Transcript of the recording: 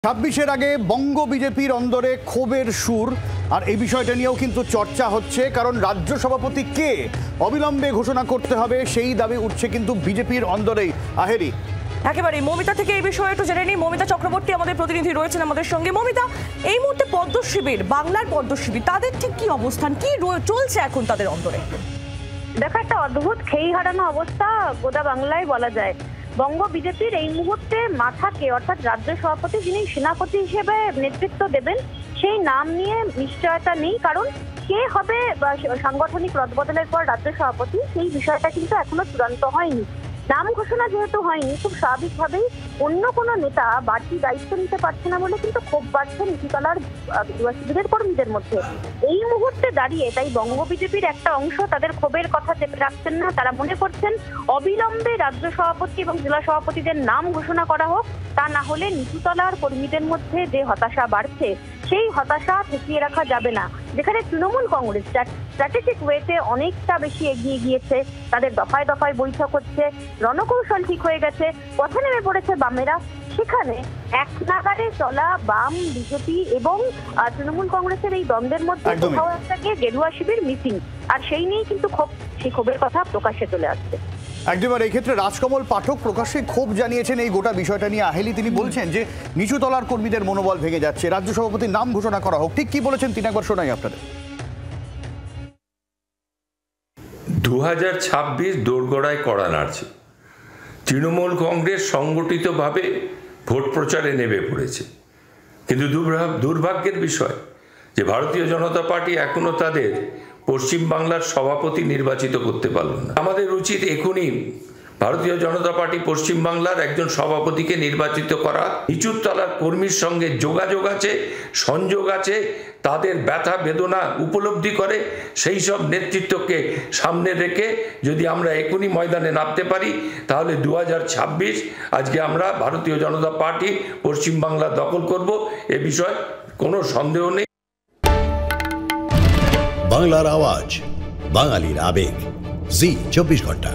ছাব্বিশের আগে বঙ্গ বিজেপির অন্দরে ক্ষোভের সুর আর এই বিষয়টা নিয়েও কিন্তু চর্চা হচ্ছে, কারণ রাজ্য সভাপতি কে অবিলম্বে ঘোষণা করতে হবে সেই দাবি উঠছে কিন্তু বিজেপির অন্দরেই। আহেরি একেবারে মমিতা থেকে এই বিষয়ে একটু জেনে নিই। মমিতা চক্রবর্তী আমাদের প্রতিনিধি রয়েছেন আমাদের সঙ্গে। মমিতা, এই মুহূর্তে পদ্ম শিবির, বাংলার পদ্ম শিবির, তাদের ঠিক কি অবস্থান, কি চলছে এখন তাদের অন্তরে? দেখো, একটা অদ্ভুত খেই হারানো অবস্থা গোটা বাংলায় বলা যায়। বঙ্গ বিজেপির এই মুহূর্তে মাথাকে, অর্থাৎ রাজ্য সভাপতি যিনি সেনাপতি হিসেবে নেতৃত্ব দেবেন, সেই নাম নিয়ে নিশ্চয়তা নেই। কারণ কে হবে সাংগঠনিক রদবদলের পর রাজ্য সভাপতি, সেই বিষয়টা কিন্তু এখনো চূড়ান্ত হয়নি। নাম ঘোষণা যেহেতু হয়নি, খুব স্বাভাবিকভাবেই অন্য কোনো নেতা বাড়তি দায়িত্ব নিতে পারছে না বলে কিন্তু ক্ষোভ বাড়ছে নীতিতলার শিবিরের কর্মীদের মধ্যে। এই মুহূর্তে দাঁড়িয়ে তাই বঙ্গ বিজেপির একটা অংশ তাদের ক্ষোভের কথা চেপে রাখছেন না। তারা মনে করছেন অবিলম্বে রাজ্য সভাপতি এবং জেলা সভাপতিদের নাম ঘোষণা করা হোক, তা না হলে নীতিতলার কর্মীদের মধ্যে যে হতাশা বাড়ছে সেই হতাশা ঠেকিয়ে রাখা যাবে না। যেখানে তৃণমূল কংগ্রেস স্ট্র্যাটেজিক ওয়েতে অনেকটা বেশি এগিয়ে গিয়েছে, তাদের দফায় দফায় বৈঠক হচ্ছে, রণকৌশল ঠিক হয়ে গেছে, পথে নেমে পড়েছে বামেরা, সেখানে এক নাগারে চলা বাম, বিজেপি এবং তৃণমূল কংগ্রেসের এই দ্বন্দ্বের মধ্যে কোথাও একটা গিয়ে গেরুয়া শিবির মিসিং, আর সেই নিয়েই কিন্তু সেই ক্ষোভের কথা প্রকাশ্যে চলে আসছে। একদম এই ক্ষেত্রে রাজকমল পাঠক প্রকাশ্যে ক্ষোভ জানিয়েছেন এই গোটা বিষয়টা নিয়ে। আহেলি তিনি বলছেন যে নিচু তলার কর্মীদের মনোবল ভেঙে যাচ্ছে, রাজ্য সভাপতির নাম ঘোষণা করা হোক। ঠিক কি বলেছেন তিনি একবার শোনাই আপনাদের। 2026 দোরগোড়ায় কড়া নাড়ছে। তৃণমূল কংগ্রেস সংগঠিতভাবে ভোট প্রচারে নেমে পড়েছে, কিন্তু দুর্ভাগ্যের বিষয় যে ভারতীয় জনতা পার্টি এখনো তাদের পশ্চিমবাংলার সভাপতি নির্বাচিত করতে পারল না। আমাদের উচিত এখনই ভারতীয় জনতা পার্টি পশ্চিমবাংলার একজন সভাপতিকে নির্বাচিত করা। নিচুর তলার কর্মীর সঙ্গে যোগাযোগ আছে, সংযোগ আছে, তাদের ব্যথা বেদনা উপলব্ধি করে সেই সব নেতৃত্বকে সামনে রেখে যদি আমরা এখনই ময়দানে নামতে পারি, তাহলে 2026 আজকে আমরা ভারতীয় জনতা পার্টি পশ্চিমবাংলা দখল করব, এ বিষয়ে কোনো সন্দেহ নেই। বাংলার আওয়াজ, বাঙালির আবেগ, জি 24 ঘন্টা।